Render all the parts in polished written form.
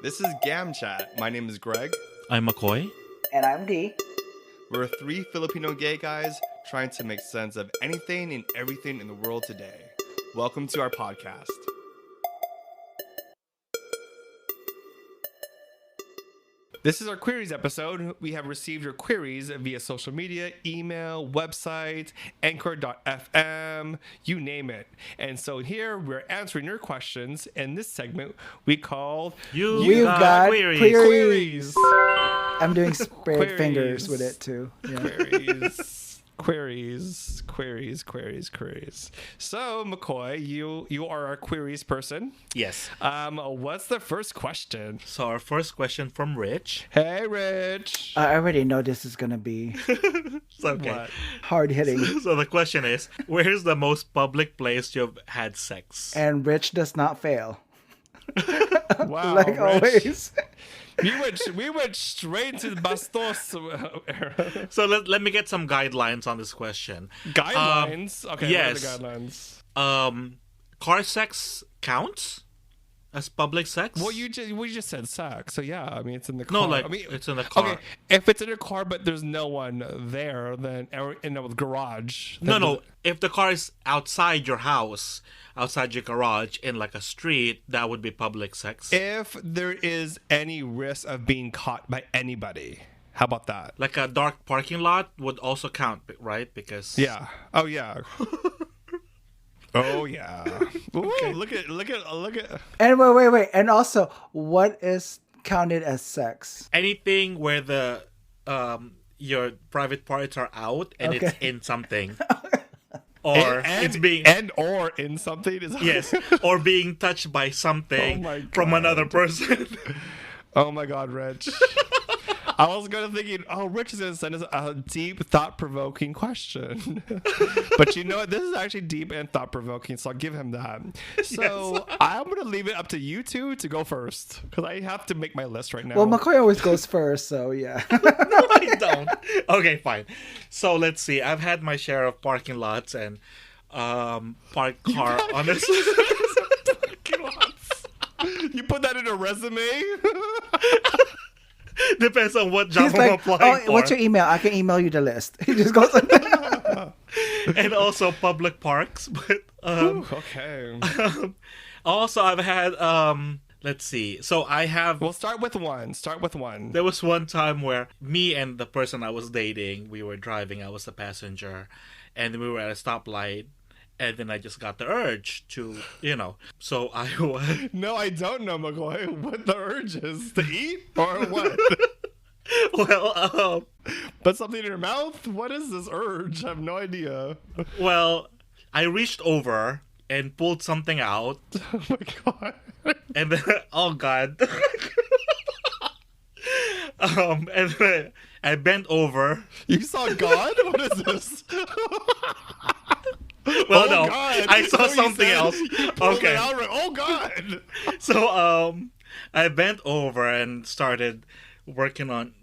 This is Gam Chat. My name is Greg. I'm McCoy. And I'm D. We're three Filipino gay guys trying to make sense of anything and everything in the world today. Welcome to our podcast. This is our queries episode. We have received your queries via social media, email, website, anchor.fm, you name it. And so here we're answering your questions. In this segment, we called We've got Queeries. I'm doing spread Queeries. fingers with it too. Yeah. Queries. So, McCoy, you are our queries person. Yes. What's the first question? So our first question from Rich. Hey, Rich. I already know this is gonna be It's okay. What? hard hitting, So the question is, where's the most public place you've had sex? and Rich does not fail, Wow, like Rich. always. We went straight to the Bastos era. So let me get some guidelines on this question. Guidelines. Okay, yes. what are the guidelines? Car sex counts as public sex? Well, we just said sex, so yeah. I mean, it's in the No, car. like I mean, it's in the car. okay, if it's in a car, but there's no one there, then in a garage. then No. If the car is outside your house, outside your garage, in like a street, that would be public sex. If there is any risk of being caught by anybody, how about that? Like a dark parking lot would also count, right? Because Yeah. Oh yeah. Oh yeah. Ooh, look at. And wait. And also, what is counted as sex? anything where the your private parts are out and it's Okay. in something, or it's being or in something is yes, or being touched by something Oh my from God. another person. Oh my God, Rich. I was thinking, Rich is gonna send us a deep, thought-provoking question. But you know what? This is actually deep and thought-provoking, so I'll give him that. So I'm gonna leave it up to you two to go first because I have to make my list right now. Well, McCoy always goes first, so yeah. No, I don't. Okay, fine. So let's see. I've had my share of parking lots and parked car on this. You put that in a resume? Depends on what job He's I'm like, applying for. what's your email? I can email you the list. He just goes like that. And also public parks. But Ooh, okay. also I've had let's see. So I have Well, start with one. there was one time where me and the person I was dating, we were driving, I was the passenger, and we were at a stoplight, and then I just got the urge to, so I was No, I don't know, McCoy. What the urge is to eat or what? well, Put something in your mouth? What is this urge? I have no idea. I reached over and pulled something out, Oh my God. and then oh god, and then I bent over. You saw God? What is this? Well, Oh, no, God. I saw So you something said- else. you pulled Okay, it out right- Oh God. so I bent over and started working on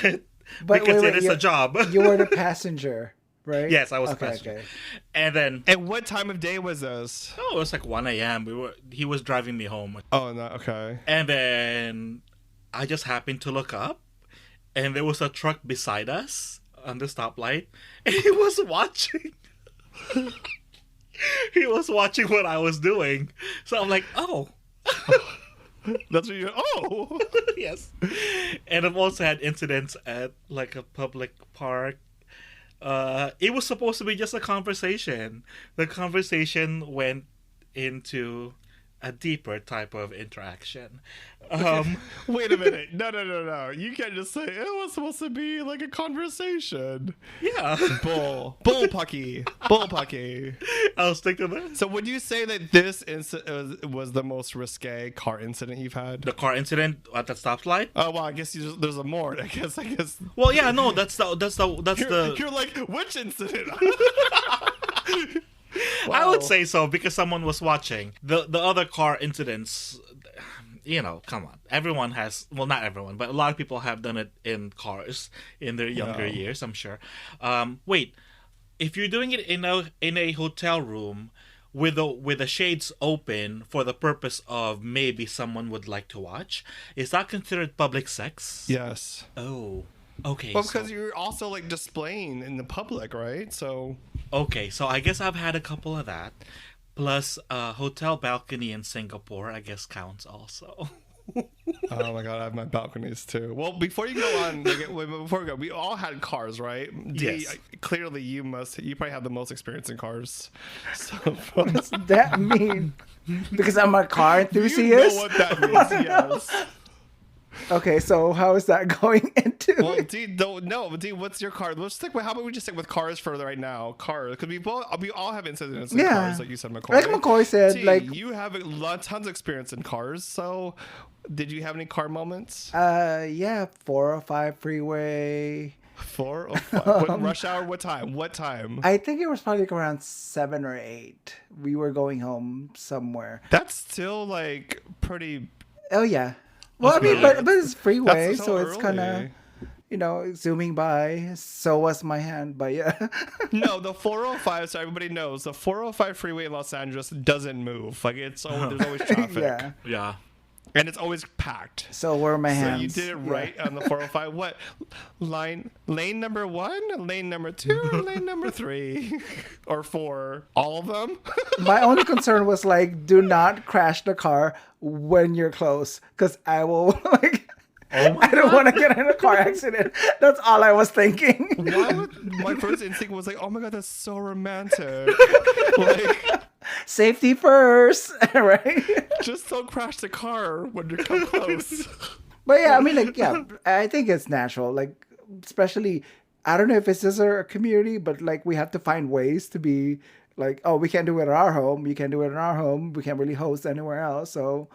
it But because wait, it is you- a job. You were the passenger, right? Yes, I was okay, passenger. okay. And then And what time of day was this? it was like 1 a.m. He was driving me home, Oh no. Okay. and then I just happened to look up, and there was a truck beside us on the stoplight, and he was watching. He was watching what I was doing, so I'm like, oh. That's what you. Oh. Yes. And I've also had incidents at like a public park. It was supposed to be just a conversation. The conversation went into a deeper type of interaction. Wait a minute. No. You can't just say it was supposed to be like a conversation. Yeah. Bull Pucky. I'll stick to that. So would you say that this was the most risque car incident you've had? The car incident at the stoplight. Oh well, I guess there's a more. I guess. Well, yeah, no, that's You're like, which incident? I would say so because someone was watching. The other car incidents, come on. Everyone has, well, not everyone, but a lot of people have done it in cars in their younger Yeah. years, I'm sure. Wait, if you're doing it in a hotel room, with the shades open for the purpose of maybe someone would like to watch, is that considered public sex? Yes. Oh, okay. Well, because you're also like displaying in the public, right? So. Okay, so I guess I've had a couple of that. Plus, hotel balcony in Singapore, I guess counts also. Oh my god, I have my balconies too. Well, before you go on, before we go, we all had cars, right? Yes. Clearly, you probably have the most experience in cars. So What's that mean? Because I'm a car enthusiast? you know what that means, yes. Okay, so how is that going into? Well, D, what's your car? Let's stick with. How about we just stick with cars for right now? Cars, because we all have incidents in cars, like you said, McCoy. Like McCoy said, D, like you have tons of experience in cars. So, did you have any car moments? yeah, 405 freeway. 4 or 5? Rush hour? What time? I think it was probably like around 7 or 8. We were going home somewhere. That's still like pretty. Oh yeah. Well, I mean, but it's freeway, That's so it's early. kind of, zooming by. So was my hand, but yeah. No, the 405. So everybody knows the 405 freeway in Los Angeles doesn't move. Like there's always traffic. Yeah. Yeah. And it's always packed. So were my hands. So you did it right on the 405. What lane number 1, lane number 2, lane number 3, or 4? All of them? My only concern was like, do not crash the car when you're close, because I will like. I don't want to get in a car accident. That's all I was thinking. My first instinct was like, oh my god, that's so romantic. Like, safety first, right? just don't crash the car when you come close. But yeah, I mean, like, yeah, I think it's natural. Like, especially, I don't know if it's just a community, but like, we have to find ways to be like, oh, we can't do it at our home. You can't do it in our home. We can't really host anywhere else. So,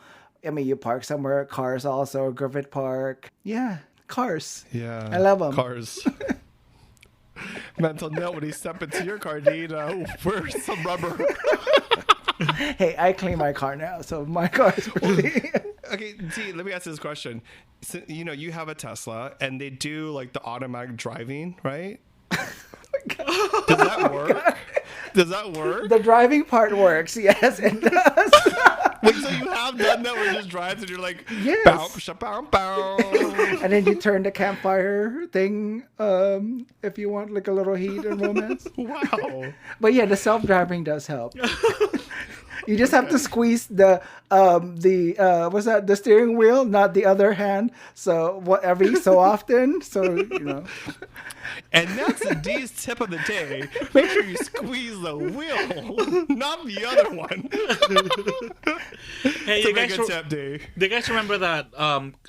I mean, you park somewhere. Cars also, Griffith Park. Yeah, cars. Yeah, I love them. Cars. Mental note: when you step into your car, need where's some rubber? Hey, I clean my car now, so my car is really. Okay, D, let me ask this question. So, you have a Tesla, and they do like the automatic driving, right? Does that work? Does that work? The driving part works. Yes, it does. Wait, so you have done that where it just drives and you're like, Yes. bow, sha-bow, bow. And then you turn the campfire thing, if you want like a little heat and romance. Wow. But yeah, the self-driving does help. You just have to squeeze the steering wheel, not the other hand. So every so often, And that's D's tip of the day. Make sure you squeeze the wheel, not the other one. Hey, you guys tip, D. do you guys remember that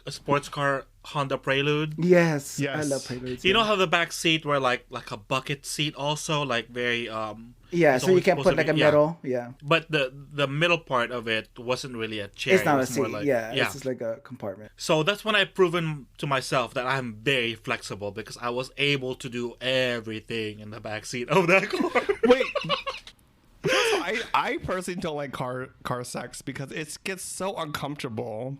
sports car Honda Prelude? Yes, Yes. I love Preludes. You know how the back seat were like a bucket seat also, like very Yeah, it's so you always can supposed put to like a be- middle. Yeah, But the middle part of it wasn't really a chair. it's not it a was more seat. like, Yeah, it's just like a compartment. So that's when I've proven to myself that I'm very flexible because I was able to do everything in the back seat of that car. Wait. I personally don't like car sex because it gets so uncomfortable.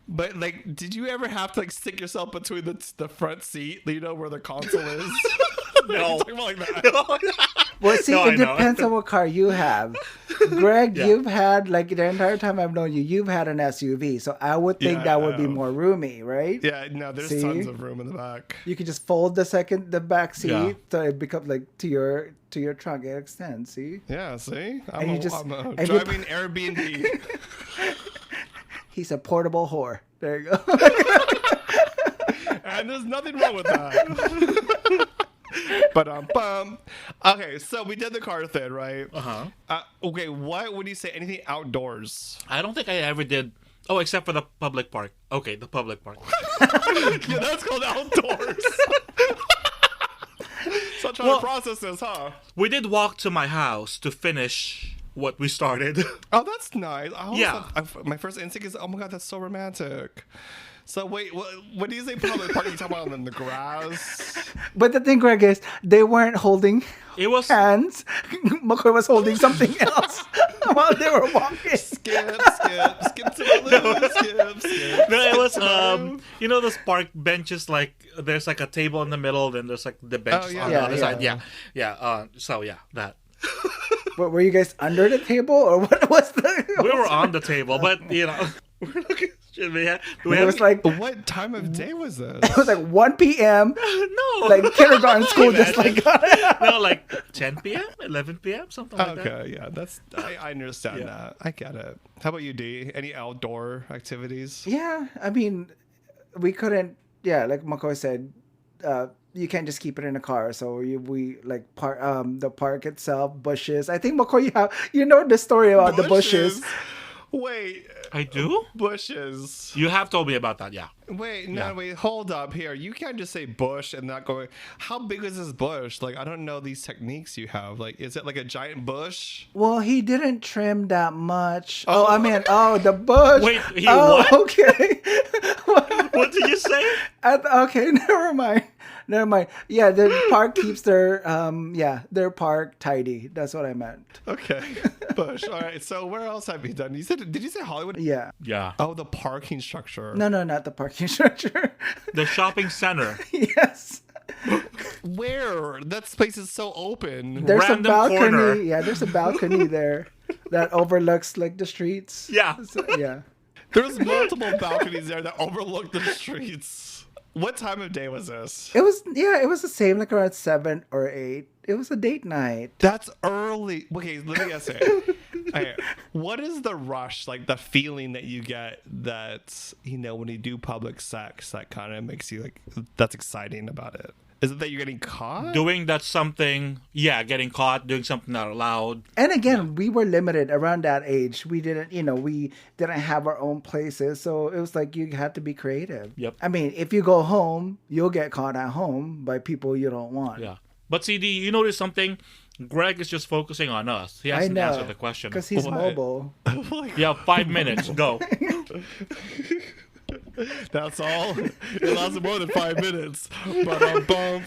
But like, did you ever have to like stick yourself between the front seat, where the console is? No. Talking about like that. Well, see, No, it I know. depends on what car you have. Greg, Yeah. you've had, like, the entire time I've known you, you've had an SUV. So I would think Yeah, that I would be have. more roomy, right? Yeah, no, there's See? tons of room in the back. You could just fold the back seat, Yeah. so it becomes like to your trunk. It extends. See, Yeah, see? And you just- I'm a and you- driving Airbnb. he's a portable whore. There you go. And there's nothing wrong with that. But okay, so we did the car thing, right? Uh-huh. Okay, what would you say? Anything outdoors? I don't think I ever did. Oh, except for the public park. Okay, the public park. Yeah, that's called outdoors. So trying Well- to process this, huh? We did walk to my house to finish what we started. Oh, that's nice. Yeah. My first instinct is, oh my god, that's so romantic. So wait, what do you say public park? You talking about in the grass? But the thing, Greg, is they weren't holding It was hands. McCoy was holding something else while they were walking. Skip to the loo, skip. no, it was those park benches, like there's like a table in the middle, then there's like the benches yeah. on Yeah, the other yeah. side. Yeah. So yeah, that. What, were you guys under the table or what was the? We were on the table, but you know, we're looking. Should we have? Do we It have was like What time of day was this? it was like 1 p.m. no, Like kindergarten school, just like no, like 10 p.m., 11 p.m., something like that. Okay, yeah, I understand that. I get it. How about you, D? Any outdoor activities? yeah. I mean, we couldn't. Yeah, like McCoy said, you can't just keep it in a car. So we like park the park itself, bushes. I think McCoy, you know the story about the bushes. Wait, I do. bushes. You have told me about that, yeah. Wait, Yeah. wait, hold up here. You can't just say bush and not go. How big is this bush? Like, I don't know these techniques you have. Like, is it like a giant bush? Well, he didn't trim that much. Oh, I mean, the bush. Wait, he oh, what? Okay. What did you say? Okay, never mind. Never mind. Yeah, the park keeps their park tidy. That's what I meant. Okay, bush. All right. So where else have you done? Did you say Hollywood? Yeah. Yeah. Oh, the parking structure. No, not the parking structure. The shopping center. Yes. Where? That space is so open. There's Random a balcony. corner. Yeah, there's a balcony there that overlooks like the streets. Yeah. So, yeah. There's multiple balconies there that overlook the streets. What time of day was this? It was the same, like around 7 or 8. It was a date night. That's early. Okay, let me guess it. Okay, what is the rush, like the feeling that you get that, you know, when you do public sex, that kind of makes you like, that's exciting about it? Is it that you're getting caught? Doing that something, getting caught, doing something not allowed. And again, we were limited around that age. We didn't have our own places. So it was like you had to be creative. Yep. I mean, if you go home, you'll get caught at home by people you don't want. Yeah. But CD, you notice something? Greg is just focusing on us. He I hasn't know. answered the question. Because he's What? mobile. You have 5 minutes. Go. That's all? It lasted more than 5 minutes. Bump.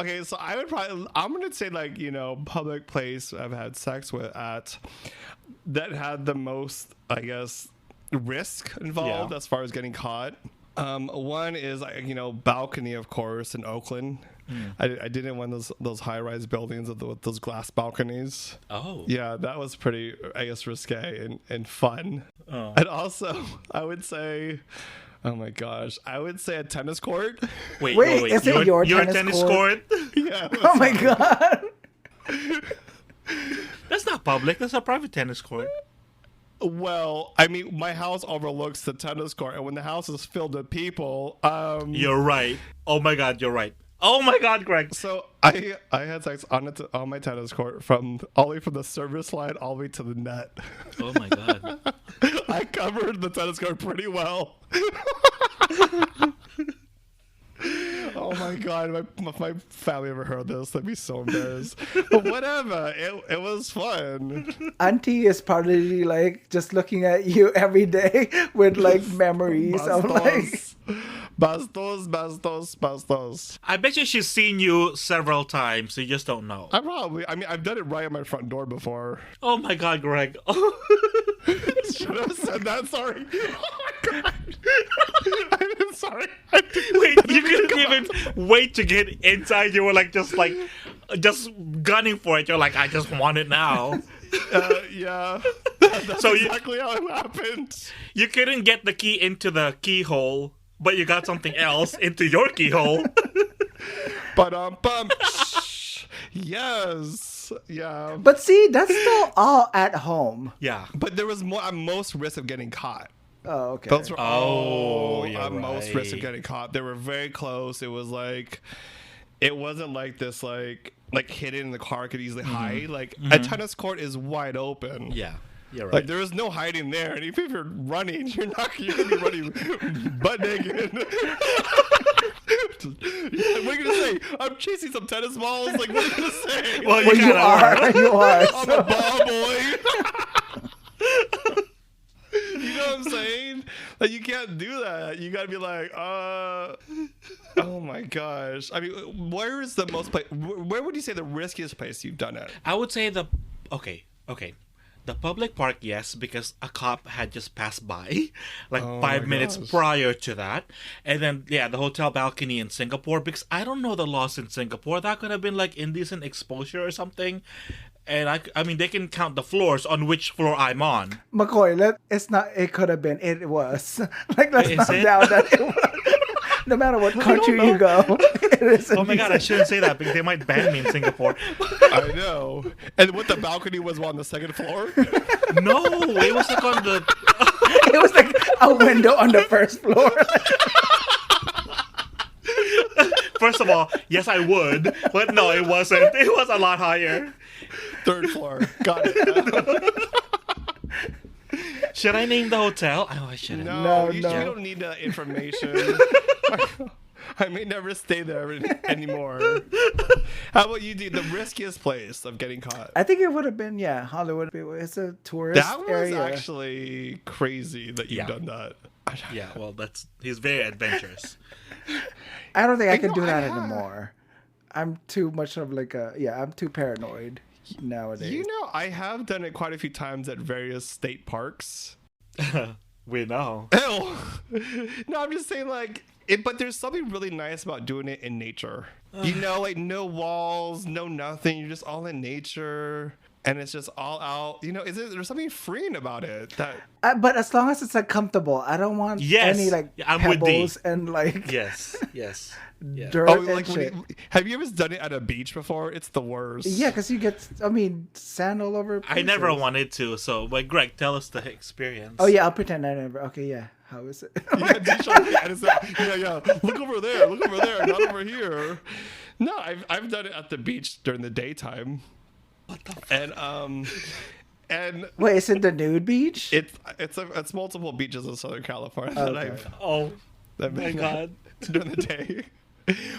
Okay, so I'm going to say, like, you know, public place I've had sex with at that had the most, I guess, risk involved as far as getting caught. One is, you know, balcony, of course, in Oakland. I did in one of those high-rise buildings with those glass balconies. Oh. Yeah, that was pretty, I guess, risque and fun. Oh. And also, I would say, oh my gosh, I would say a tennis court. Wait, is it your tennis court? Yeah. Oh my God. That's not public. That's a private tennis court. Well, I mean, my house overlooks the tennis court, and when the house is filled with people, You're right. Oh my God, you're right. Oh my God, Greg. So I had sex on my tennis court all the way from the service line all the way to the net. Oh my God. I covered the tennis court pretty well. Oh my God, if my family ever heard this, they'd be so embarrassed. But whatever, it was fun. Auntie is probably like just looking at you every day with like memories of like. Bastos. I bet you she's seen you several times. You just don't know. I mean, I've done it right at my front door before. Oh my God, Greg. Should have said that. Sorry. Oh my God. I'm sorry. Wait, you couldn't even wait to get inside. You were like just gunning for it. You're like, I just want it now. Yeah. That's So exactly how it happened. You couldn't get the key into the keyhole, but you got something else into your keyhole. Bum. Yes. Yeah. But see, that's still all at home. Yeah. But there was most risk of getting caught. Oh, okay. Those were you're most risk of right. getting caught. They were very close. It was like, it wasn't like this like hidden in the car could easily hide. Like a tennis court is wide open. Yeah. You're right. Like there is no hiding there, and if you're running, you're gonna be running butt naked. What are you gonna say? I'm chasing some tennis balls. Like what are you gonna say? Well, Well, you are. You are. I'm a ball boy. You know what I'm saying? Like you can't do that. You gotta be like, oh my gosh. I mean, where is the most place? Where would you say the riskiest place you've done it? I would say the The public park, yes, because a cop had just passed by, like Oh 5 my minutes gosh. prior to that. And then, yeah, the hotel balcony in Singapore, because I don't know the laws in Singapore. That could have been like indecent exposure or something. And I mean, they can count the floors on which floor I'm on. McCoy, it's not. It could have been. It was. Like, let's Is not it? doubt that it was. No matter what country you go, it is. Oh my god, I shouldn't say that because they might ban me in Singapore. I know. And what, the balcony was on the second floor? No, it was like on the. It was like a window on the first floor. First of all, yes, I would, but no, it wasn't. It was a lot higher. Third floor. Got it. Should I name the hotel? Oh, I shouldn't. No, No, you no. don't need that information. I may never stay there anymore. How about you, do the riskiest place of getting caught? I think it would have been Hollywood. It's a tourist That was area. actually crazy that you've Yeah. done that. Yeah, well, he's very adventurous. I don't think I You can know, do I that have- anymore. I'm too much of like I'm too paranoid nowadays. You know, I have done it quite a few times at various state parks. We know. Ew. No, I'm just saying, like, but there's something really nice about doing it in nature. You know, like, no walls, no nothing. You're just all in nature. And it's just all out. You know, there's something freeing about it. That But as long as it's like comfortable, I don't want Yes. any like Yeah, I'm with Dee. pebbles and like Yes. Yeah. dirt oh, and like, shit. have you ever done it at a beach before? It's the worst. Yeah, because you get, sand all over. I never places. wanted to, so, but Greg, tell us the experience. Oh yeah, I'll pretend I never. Okay, yeah. How is it? Yeah, yeah. Look over there. Look over there. Not over here. No, I've done it at the beach during the daytime. What the fuck? And Wait, is it the nude beach? it's multiple beaches in Southern California that Okay. Oh, that my God. during the day.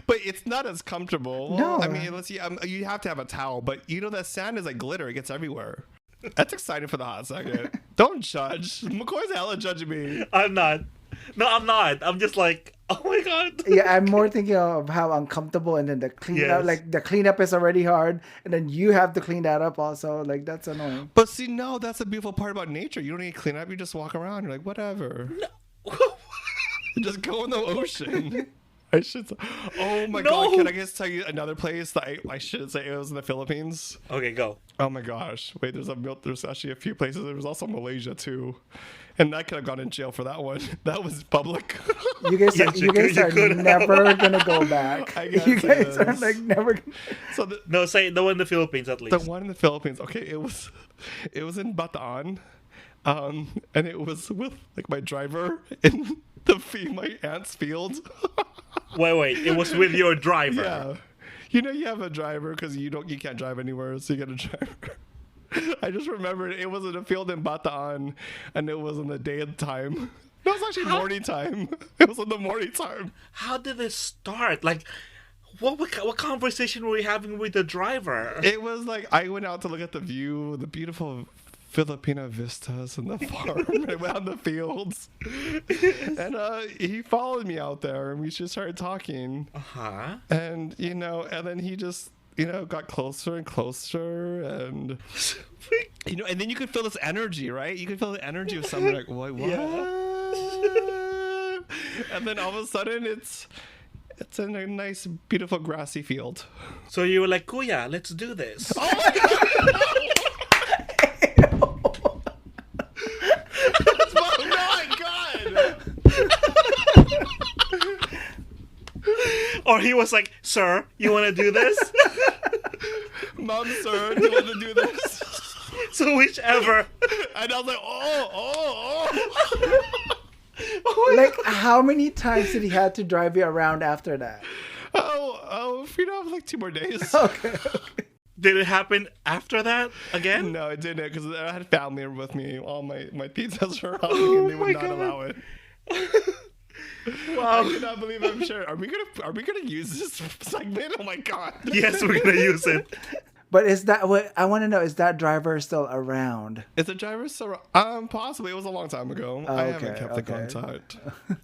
But it's not as comfortable. No. I mean, let's see. You have to have a towel, but you know that sand is like glitter; it gets everywhere. That's exciting for the hot second. Don't judge. McCoy's hella judging me. I'm not. No, I'm not. I'm just like, oh my God. Yeah, I'm more thinking of how uncomfortable, and then the cleanup. Yes. Like the cleanup is already hard, and then you have to clean that up also. Like that's annoying. But see, no, that's the beautiful part about nature. You don't need to clean up. You just walk around. You're like, whatever. Just go in the ocean. I should. Oh my No. god! Can I just tell you another place that I should say it was in the Philippines? Okay, go. Oh my gosh! Wait, there's actually a few places. There was also Malaysia too, and I could have gone in jail for that one. That was public. You guys, Yes, you you guys could- are you could have. never gonna go back. I guess You it guys are is. like never. Gonna... So the No, say the one in the Philippines at least. one in the Philippines. Okay, it was in Bataan, and it was with like my driver in my aunt's field. Wait. It was with your driver. Yeah. You know you have a driver because you can't drive anywhere, so you get a driver. I just remembered it was in a field in Bataan, and it was in the daytime. It was actually morning time. It was in the morning time. How did this start? Like, what conversation were we having with the driver? It was like I went out to look at the view, the beautiful Filipino vistas and the farm and went out in the fields. And he followed me out there, and we just started talking. Huh? And and then he just got closer and closer, and and then you could feel this energy, right? You could feel the energy of someone like, what? And then all of a sudden it's in a nice, beautiful grassy field. So you were like, Kuya, let's do this. Oh my god! Oh my god! Or he was like, sir, you want to do this? Mom, sir, do you want to do this? So whichever. And I was like, oh. Like, how many times did he have to drive you around after that? Like 2 more days. Okay. Did it happen after that again? No, it didn't, because I had family with me. All my pizzas were helping, and they would not allow it. Wow. I cannot believe I'm sure. Are we gonna use this segment? Oh my god. Yes, we're gonna use it. But is that what I want to know? Is that driver still around? Is the driver still? Possibly. It was a long time ago. I haven't kept the okay. contact.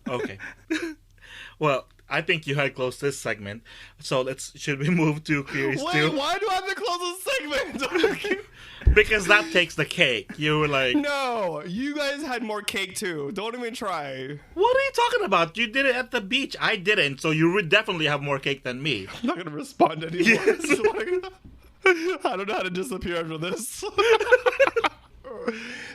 Okay. Well, I think you had closed this segment. So should we move to QUEERies Wait, 2? why do I have to close this segment? Because that takes the cake. You were like, No, you guys had more cake too. Don't even try. what are you talking about? You did it at the beach. I didn't. So you would definitely have more cake than me. I'm not gonna respond anymore. Yes. It's like, I don't know how to disappear after this.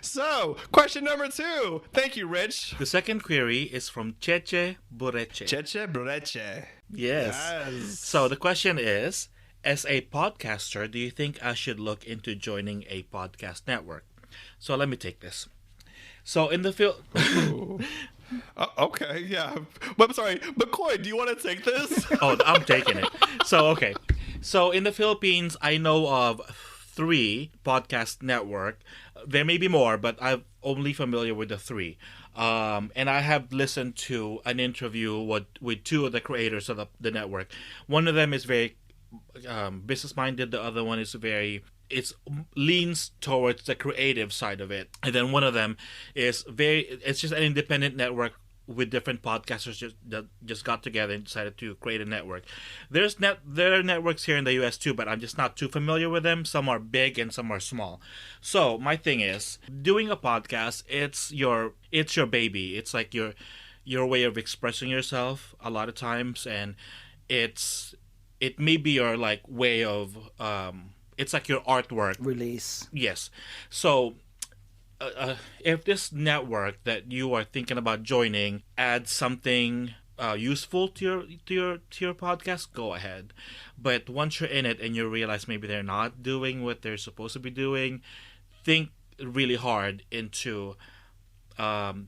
So, question number 2. Thank you, Rich. The second query is from Cheche Bureche. Cheche Bureche. Yes. Yes. So the question is, as a podcaster, do you think I should look into joining a podcast network? So let me take this. So in the field... Okay, yeah. But I'm sorry, McCoy, do you want to take this? Oh, I'm taking it. So, okay. So in the Philippines, I know of 3 podcast network. There may be more, but I'm only familiar with the 3. And I have listened to an interview with 2 of the creators of the network. One of them is very business-minded. The other one is it leans towards the creative side of it. And then one of them is it's just an independent network with different podcasters that just got together and decided to create a network. There are networks here in the US too, but I'm just not too familiar with them. Some are big and some are small. So my thing is, doing a podcast, it's your baby. It's like your way of expressing yourself a lot of times, and it may be your like way of it's like your artwork Release. Yes. So if this network that you are thinking about joining adds something useful to your podcast, go ahead. But once you're in it and you realize maybe they're not doing what they're supposed to be doing, think really hard into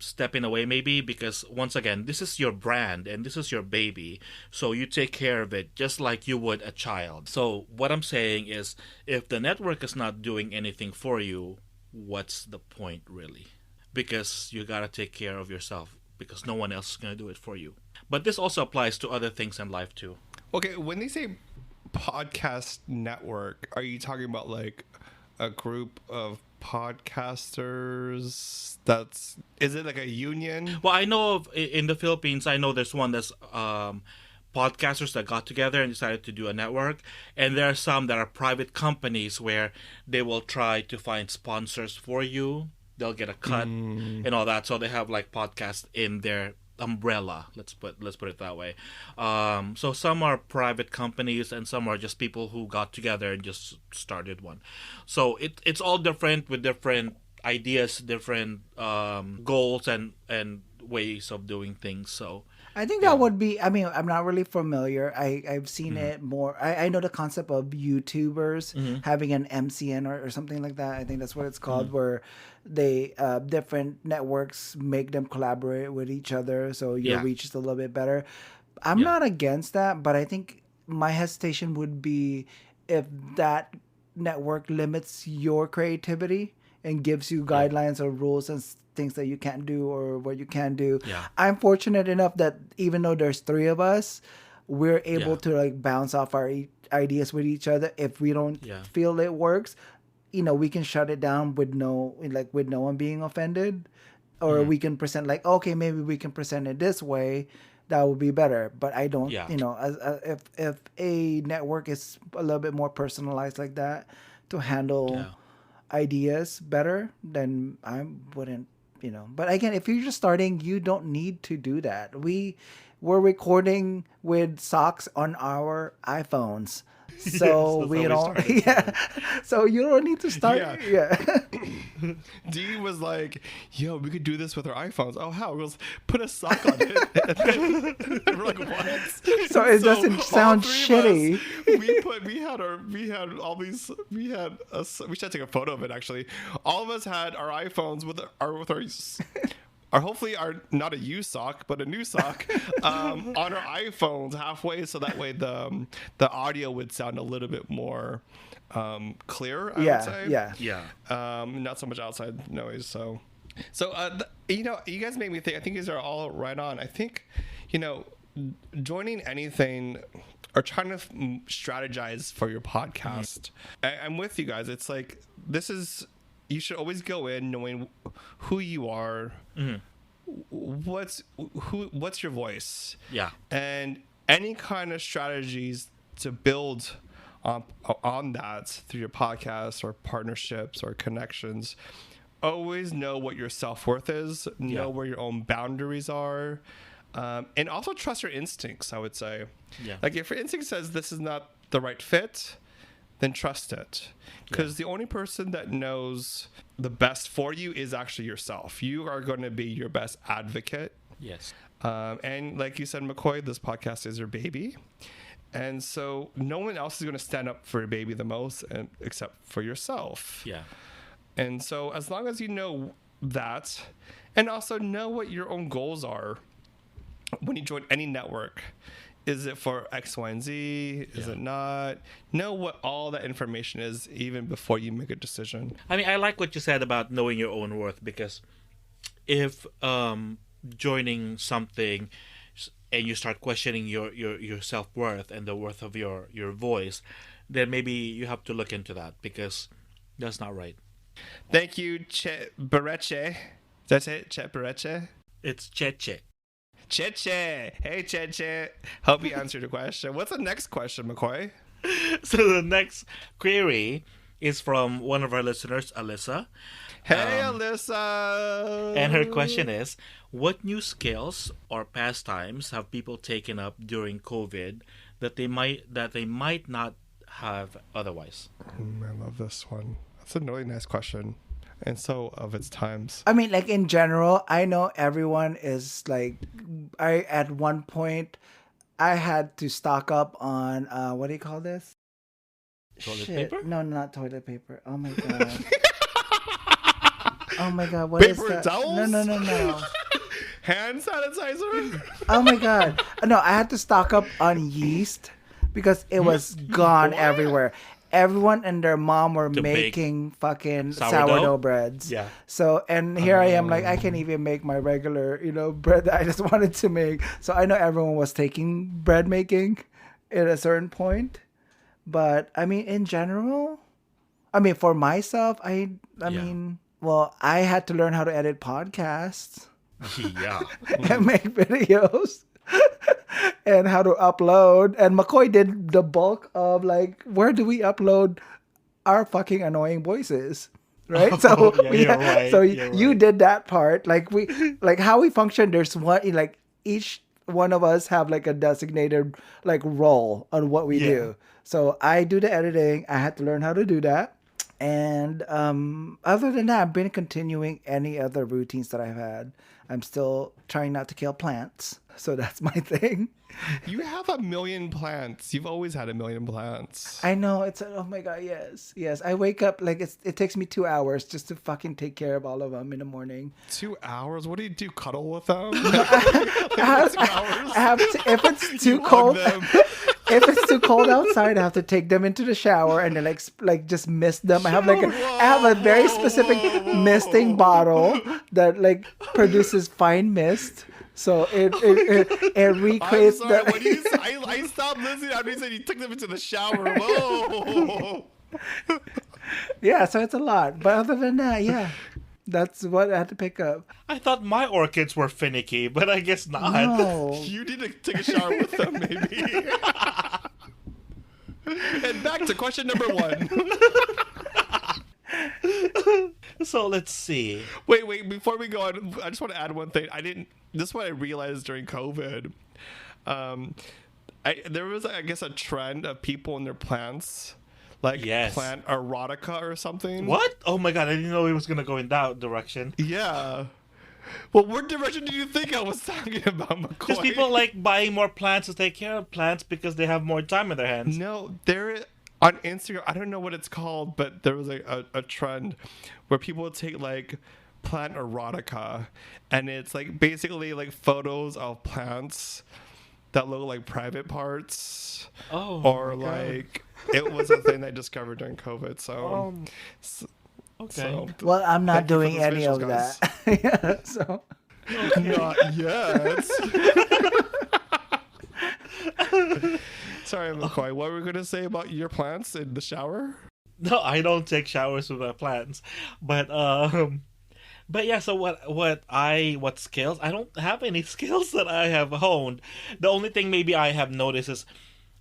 stepping away maybe, because once again, this is your brand and this is your baby, so you take care of it just like you would a child. So what I'm saying is, if the network is not doing anything for you, what's the point really? Because you gotta take care of yourself, because no one else is gonna do it for you. But this also applies to other things in life too. Okay, when they say podcast network, are you talking about like a group of podcasters? Is it like a union? Well, I know of in the Philippines, I know there's one that's podcasters that got together and decided to do a network, and there are some that are private companies where they will try to find sponsors for you. They'll get a cut and all that, so they have like podcasts in their umbrella. Let's put it that way. So some are private companies and some are just people who got together and just started one. So it's all different with different ideas, different goals and ways of doing things. So I think that would be, I mean, I'm not really familiar. I've seen it more. I know the concept of YouTubers having an MCN or something like that. I think that's what it's called, where they, different networks make them collaborate with each other, so your reach is a little bit better. I'm not against that, but I think my hesitation would be if that network limits your creativity and gives you guidelines or rules and things that you can't do or what you can do. Yeah. I'm fortunate enough that even though there's 3 of us, we're able to like bounce off our ideas with each other. If we don't feel it works, we can shut it down with no one being offended, or we can present like, okay, maybe we can present it this way. That would be better. But I don't, if a network is a little bit more personalized like that to handle ideas better, then I wouldn't, But again, if you're just starting, you don't need to do that. We're recording with socks on our iPhones. So we don't, so you don't need to start. Dee was like, yo, we could do this with our iPhones. Oh, how? He goes, put a sock on it. And we're like, what? So it doesn't sound shitty. We should take a photo of it actually. All of us had our iPhones with our hopefully not a used sock, but a new sock on our iPhones halfway, so that way the audio would sound a little bit more clear. I would say. Not so much outside noise. So you guys make me think. I think these are all right on. I think joining anything or trying to strategize for your podcast. I'm with you guys. It's like you should always go in knowing who you are, what's your voice? Yeah. And any kind of strategies to build on that through your podcast or partnerships or connections. Always know what your self-worth is, know where your own boundaries are, and also trust your instincts, I would say. Yeah. Like if your instinct says this is not the right fit, then trust it. Because the only person that knows the best for you is actually yourself. You are going to be your best advocate. Yes. And like you said, McCoy, this podcast is your baby. And so no one else is going to stand up for your baby the most except for yourself. Yeah. And so as long as you know that, and also know what your own goals are when you join any network. Is it for X, Y, and Z? Is it not? Know what all that information is even before you make a decision. I mean, I like what you said about knowing your own worth, because if joining something and you start questioning your self-worth and the worth of your voice, then maybe you have to look into that, because that's not right. Thank you, Cheche Bureche. That's it, Cheche Bureche? It's Cheche. Cheche. Hey, Cheche. Hope you answered the question. What's the next question, McCoy? So the next query is from one of our listeners, Alissa. Hey, Alissa. And her question is, what new skills or pastimes have people taken up during COVID that they might not have otherwise? I love this one. That's a really nice question. And so of its times. I mean, like in general, I know everyone is like, at one point, I had to stock up on, what do you call this? Toilet paper? No, not toilet paper. Oh my God. Oh my God. What is Paper that? towels? No. Hand sanitizer? Oh my God. No, I had to stock up on yeast because it was gone everywhere. Everyone and their mom were making fucking sourdough breads. Yeah. So, and here I am, like, I can't even make my regular, bread that I just wanted to make. So I know everyone was taking bread making at a certain point. But, I mean, in general, for myself, I mean, well, I had to learn how to edit podcasts. Yeah. And make videos. And how to upload. And McCoy did the bulk of, like, where do we upload our fucking annoying voices? Right? So you did that part. Like how we function, there's one, like, each one of us have like a designated like role on what we do. So I do the editing. I had to learn how to do that. And other than that, I've been continuing any other routines that I've had. I'm still trying not to kill plants. So that's my thing. You have 1 million plants. You've always had 1 million plants. I know. Oh my God, yes. I wake up, like, it takes me 2 hours just to fucking take care of all of them in the morning. 2 hours? What do you do? Cuddle with them? I have to, if it's too cold, if it's too cold outside, I have to take them into the shower and then like just mist them. I have a very specific misting bottle that like produces fine mist. So it recreates that. I stopped listening after you said you took them into the shower. Whoa. Yeah, so it's a lot. But other than that, yeah. That's what I had to pick up. I thought my orchids were finicky, but I guess not. No. You need to take a shower with them, maybe. And back to question number 1. So let's see. Wait, before we go on, I just want to add one thing. This is what I realized during COVID. There was, I guess, a trend of people and their plants. Like plant erotica or something. What? Oh my God, I didn't know it was going to go in that direction. Yeah. Well, what direction did you think I was talking about, McCoy? Because people like buying more plants to take care of plants because they have more time in their hands. No, on Instagram, I don't know what it's called, but there was a trend where people would take like plant erotica, and it's like basically like photos of plants that look like private parts. Oh, or like it was a thing I discovered during COVID. So, okay. So, well, I'm not doing any of that. Yeah, so not yet. Sorry, McCoy. What were we going to say about your plants in the shower? No, I don't take showers with my plants, but But yeah, so what skills? I don't have any skills that I have honed. The only thing maybe I have noticed is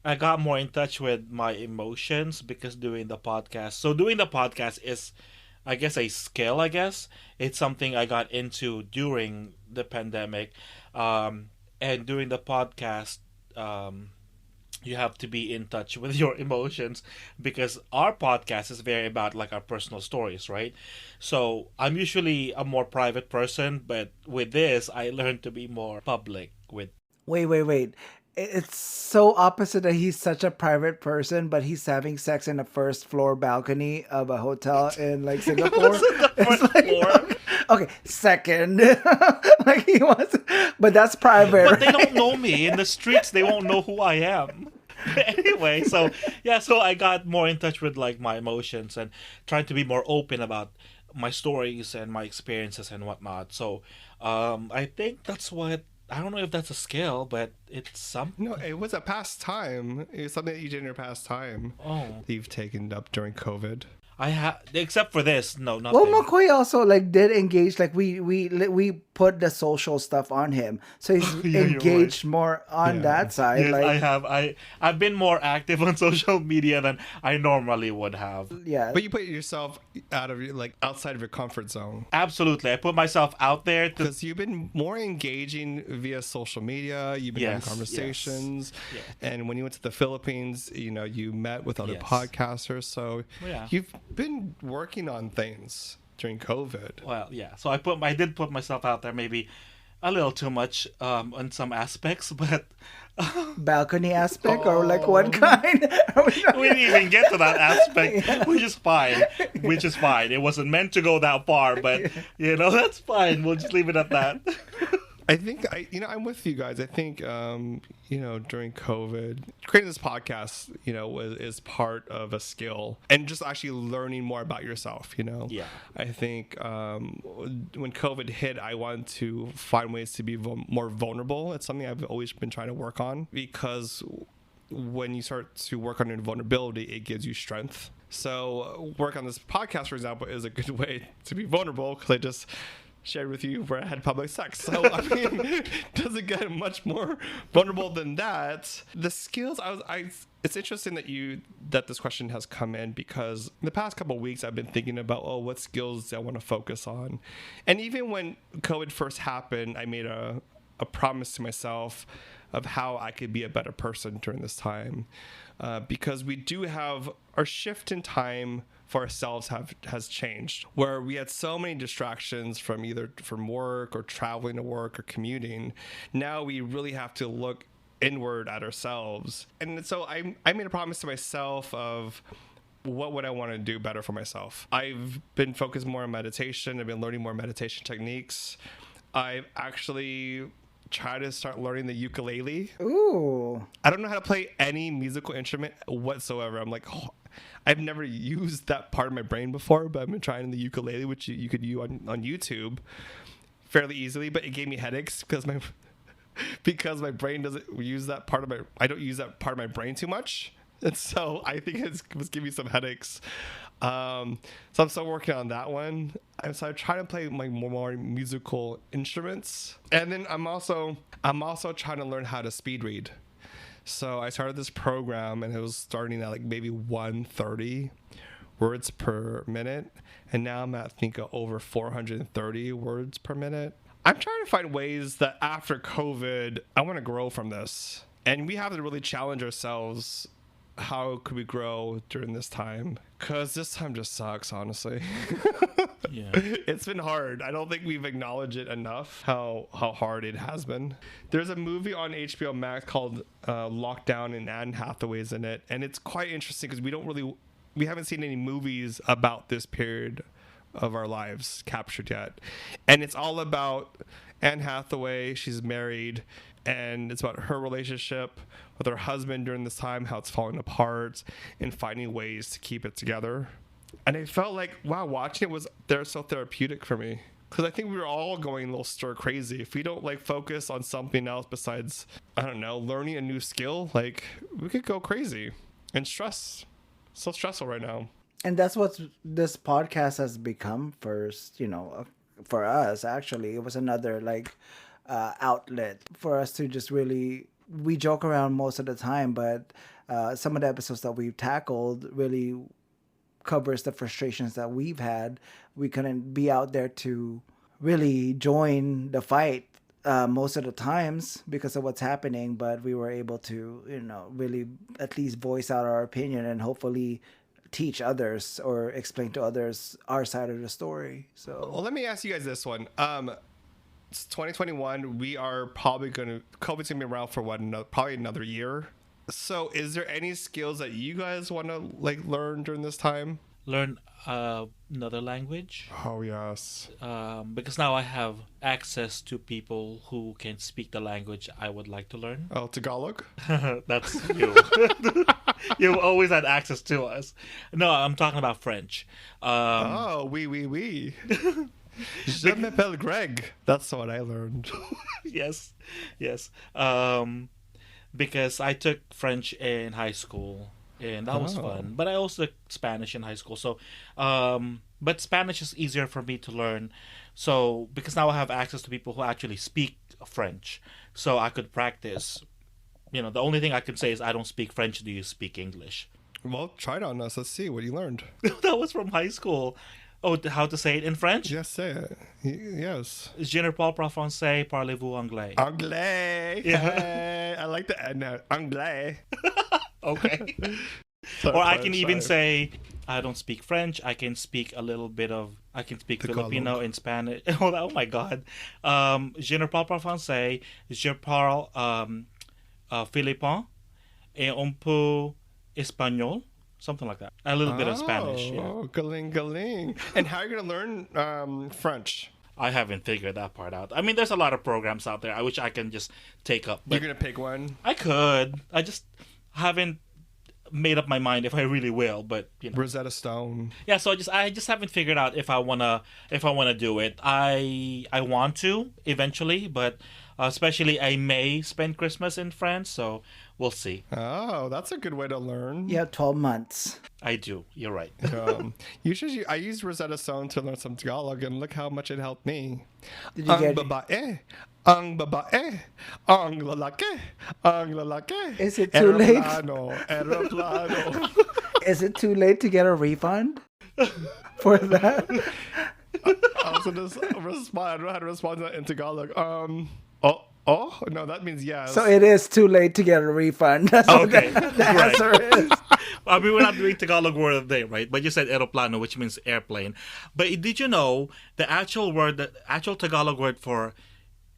I got more in touch with my emotions because doing the podcast. So doing the podcast is, I guess, a skill. I guess it's something I got into during the pandemic, and doing the podcast. You have to be in touch with your emotions because our podcast is very about like our personal stories, right? So I'm usually a more private person, but with this I learned to be more public with. Wait. It's so opposite that he's such a private person, but he's having sex in a first floor balcony of a hotel in like Singapore. The It's first like, floor. okay, second. Like he wants, but that's private, But they right? don't know me in the streets. They won't know who I am. Anyway, so yeah, so I got more in touch with like my emotions and trying to be more open about my stories and my experiences and whatnot. So, I think that's what, I don't know if that's a skill, but it's something. No, it was a pastime. It was something that you did in your pastime Oh, that you've taken up during COVID. I have, except for this, no, Well, nothing. McCoy also like did engage. Like we put the social stuff on him, so he's Yeah, you're engaged more on Yeah. that side. Yes, like I have. I've been more active on social media than I normally would have. yeah, But you put yourself out of your, like outside of your comfort zone Absolutely, I put myself out there to. because you've been more engaging via social media. You've been having Yes, conversations, yes. and when you went to the Philippines, you met with other Yes. podcasters. So Yeah. you've been working on things during COVID. Well, yeah. So I did put myself out there, maybe a little too much on some aspects, but balcony aspect or like what kind? Are we we didn't even get to that aspect, which is fine. Which is fine. It wasn't meant to go that far, but that's fine. We'll just leave it at that. I think I'm with you guys. I think during COVID, creating this podcast, is part of a skill and just actually learning more about yourself. Yeah. I think when COVID hit, I wanted to find ways to be more vulnerable. It's something I've always been trying to work on because when you start to work on your vulnerability, it gives you strength. So work on this podcast, for example, is a good way to be vulnerable because I just shared with you where I had public sex. So I mean, doesn't get much more vulnerable than that. The skills it's interesting that this question has come in because in the past couple of weeks I've been thinking about what skills I want to focus on. And even when COVID first happened, I made a promise to myself of how I could be a better person during this time. Because we do have our shift in time for ourselves has changed, where we had so many distractions from work or traveling to work or commuting. Now we really have to look inward at ourselves. And so I made a promise to myself of what would I want to do better for myself. I've been focused more on meditation. I've been learning more meditation techniques. I've actually tried to start learning the ukulele. Ooh, I don't know how to play any musical instrument whatsoever. I'm like, I've never used that part of my brain before, but I've been trying the ukulele, which you could use on YouTube fairly easily, but it gave me headaches because my brain doesn't use that part of I don't use that part of my brain too much. And so I think it was giving me some headaches. So I'm still working on that one. So I try to play like more musical instruments. And then I'm also trying to learn how to speed read. So I started this program and it was starting at like maybe 130 words per minute. And now I'm at, I think, over 430 words per minute. I'm trying to find ways that after COVID, I want to grow from this. And we have to really challenge ourselves. How could we grow during this time? Because this time just sucks, honestly. Yeah. It's been hard. I don't think we've acknowledged it enough, how hard it has been. There's a movie on HBO Max called Lockdown, and Anne Hathaway's in it. And it's quite interesting because we haven't seen any movies about this period of our lives captured yet. And it's all about Anne Hathaway. She's married. And it's about her relationship with her husband during this time, how it's falling apart, and finding ways to keep it together. And I felt like, wow, watching it they're so therapeutic for me. Because I think we were all going a little stir crazy. If we don't focus on something else besides, I don't know, learning a new skill, we could go crazy and stress. So stressful right now. and that's what this podcast has become first. for us. Actually, it was another like outlet for us to just really. We joke around most of the time, but some of the episodes that we've tackled really covers the frustrations that we've had. We couldn't be out there to really join the fight most of the times because of what's happening, but we were able to, really at least voice out our opinion and hopefully teach others or explain to others our side of the story. So, Well, let me ask you guys this one. It's 2021. We are probably COVID's gonna be around for probably another year. So, is there any skills that you guys want to like learn during this time? Learn another language. Oh yes. Because now I have access to people who can speak the language I would like to learn. Oh, Tagalog. That's you. You've always had access to us. No, I'm talking about French. Oui. Je m'appelle Greg. That's what I learned. Yes. Because I took French in high school, and that was fun. But I also took Spanish in high school. So, but Spanish is easier for me to learn. So, because now I have access to people who actually speak French, so I could practice. The only thing I can say is I don't speak French. Do you speak English? Well, try it on us. Let's see what you learned. That was from high school. Oh, how to say it in French? Yes, say it. Yes. Je ne parle pas français, parlez-vous anglais? Anglais. Yeah. I like the end now. Anglais. Okay. Or I can even say, I don't speak French. I can speak I can speak Filipino and Spanish. Oh my God. Je ne parle pas français. Je parle philippin et un peu espagnol. Something like that. A little bit of Spanish. Yeah. Oh, galing. And how are you going to learn French? I haven't figured that part out. I mean, there's a lot of programs out there which I can just take up. You're going to pick one? I could. I just haven't made up my mind if I really will, but Rosetta Stone. Yeah, so I just haven't figured out if I wanna do it. I want to eventually, but especially I may spend Christmas in France, so we'll see. Oh, that's a good way to learn. yeah, 12 months. I do. You're right. I used Rosetta Stone to learn some Tagalog, and look how much it helped me. Did you get babae, ang babae, ang lalaki. Is it too late? Aeroplano. Is it too late to get a refund for that? I was going to respond. I don't know how to respond to that in Tagalog. Oh, no, that means yes. So it is too late to get a refund. That's Okay. what the answer is. I mean, we're not doing Tagalog word of the day, right? But you said aeroplano, which means airplane. But did you know the actual Tagalog word for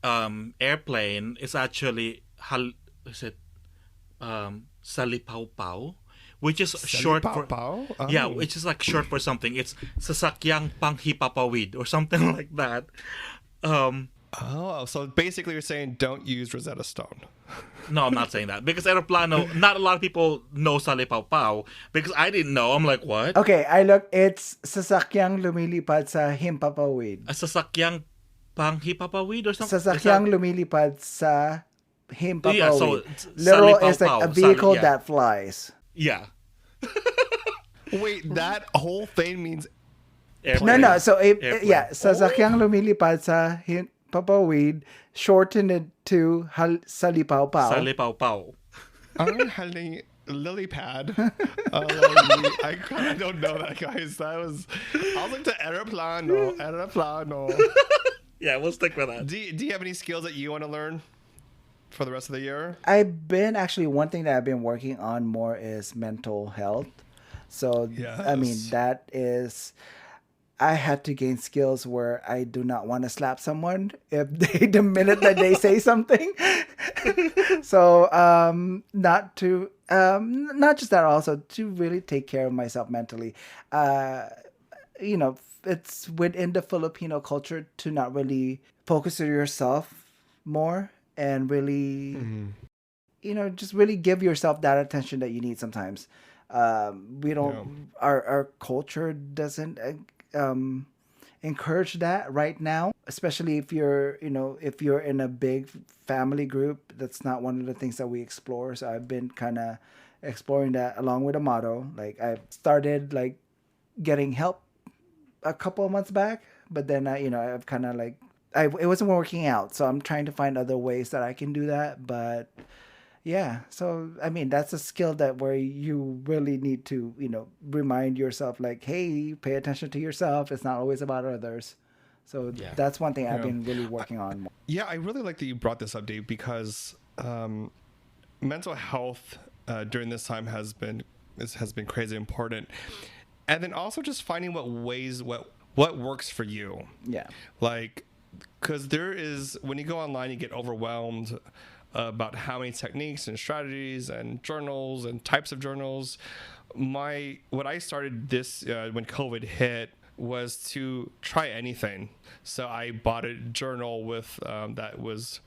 airplane is actually salipawpaw, which is short for which is like short for something. It's sasakyang panghipapawid or something like that. So basically you're saying don't use Rosetta Stone. No, I'm not saying that. Because aeroplano, not a lot of people know salipawpaw. Because I didn't know. I'm like, what? Okay, I look. It's sasakyang lumilipad sa himpapawid. A sasakyang panghipapawid or something? Sasakyang lumilipad sa himpapawid. Yeah, so literal is like a salipawpaw, vehicle yeah. that flies. Yeah. Wait, that whole thing means Airplane. No. So Airplane. sasakyang lumilipad sa himpapawid, shorten it to salipawpaw. Salipawpaw. I'm lily pad. I don't know that, guys. I was like to aeroplano. Yeah, we'll stick with that. Do you have any skills that you want to learn for the rest of the year? One thing that I've been working on more is mental health. So, I mean, that is, I had to gain skills where I do not want to slap someone the minute that they say something. So, not just that, also to really take care of myself mentally. It's within the Filipino culture to not really focus on yourself more and really, just really give yourself that attention that you need sometimes. We don't, our culture doesn't encourage that right now, especially if you're in a big family group. That's not one of the things that we explore. So I've been kind of exploring that along with a motto. Like I started like getting help a couple of months back, but then I've kind of like it wasn't working out, so I'm trying to find other ways that I can do that. But yeah, so I mean that's a skill that where you really need to remind yourself like, hey, pay attention to yourself. It's not always about others. So that's one thing I've been really working on. Yeah, I really like that you brought this up, Dave, because mental health during this time has been crazy important, and then also just finding what works for you. Yeah, like because there is when you go online, you get overwhelmed about how many techniques and strategies and journals and types of journals. What I started this when COVID hit was to try anything. So I bought a journal with that was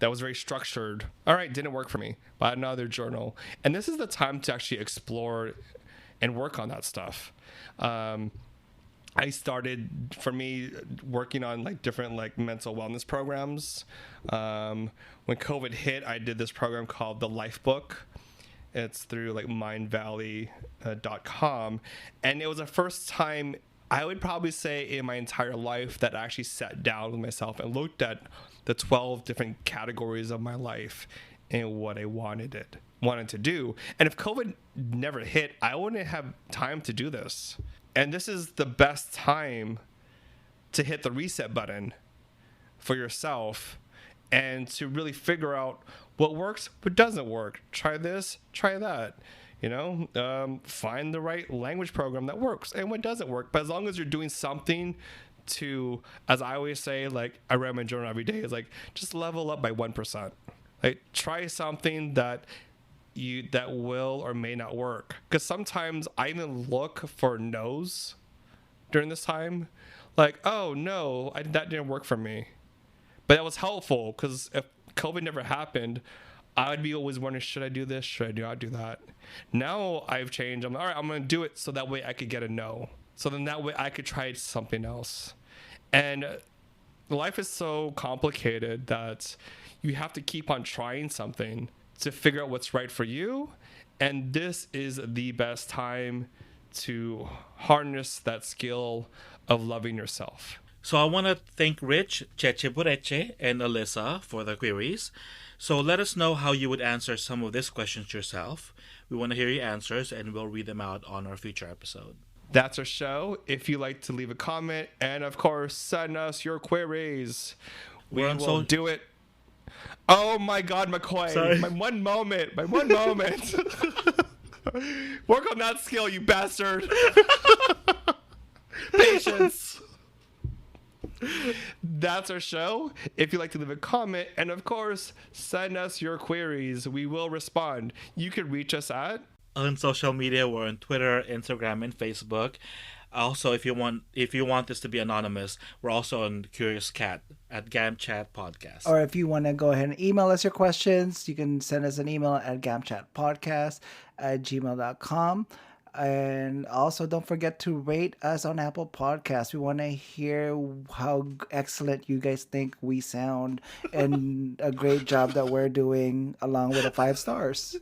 very structured. All right, didn't work for me. Bought another journal, and this is the time to actually explore and work on that stuff. I started, for me, working on like different like mental wellness programs. When COVID hit, I did this program called the Life Book. It's through like mindvalley.com, and it was the first time I would probably say in my entire life that I actually sat down with myself and looked at the 12 different categories of my life and what I wanted to do. And if COVID never hit, I wouldn't have time to do this. And this is the best time to hit the reset button for yourself and to really figure out what works, what doesn't work. Try this, try that. Find the right language program that works and what doesn't work. But as long as you're doing something to, as I always say, like I read my journal every day, is like just level up by 1%. Like try something that will or may not work, because sometimes I even look for no's during this time, like, oh no, that didn't work for me, but that was helpful, because if COVID never happened, I would be always wondering, should I do this, should I not do that? Now I've changed. I'm like, all right, I'm gonna do it so that way I could get a no, so then that way I could try something else. And life is so complicated that you have to keep on trying something to figure out what's right for you. And this is the best time to harness that skill of loving yourself. So I want to thank Rich, Cheche Bureche, and Alissa for the queries. So let us know how you would answer some of these questions yourself. We want to hear your answers, and we'll read them out on our future episode. That's our show. If you'd like to leave a comment, and of course, send us your queries, we will do it. Oh my God, McCoy. Sorry. My one moment. Work on that skill, you bastard. Patience. That's our show. If you'd like to leave a comment, and of course, send us your queries, we will respond. You can reach us at... On social media, we're on Twitter, Instagram, and Facebook. Also, if you want this to be anonymous, we're also on CuriousCat at GamChat Podcast. Or if you want to go ahead and email us your questions, you can send us an email at gamchatpodcast@gmail.com. And also, don't forget to rate us on Apple Podcasts. We want to hear how excellent you guys think we sound and a great job that we're doing, along with the 5 stars.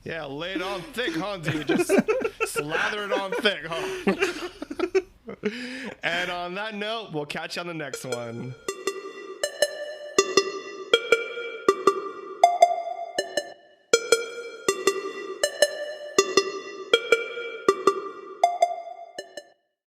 Yeah, lay it on thick, huh, dude? Just slather it on thick, huh? And on that note, we'll catch you on the next one.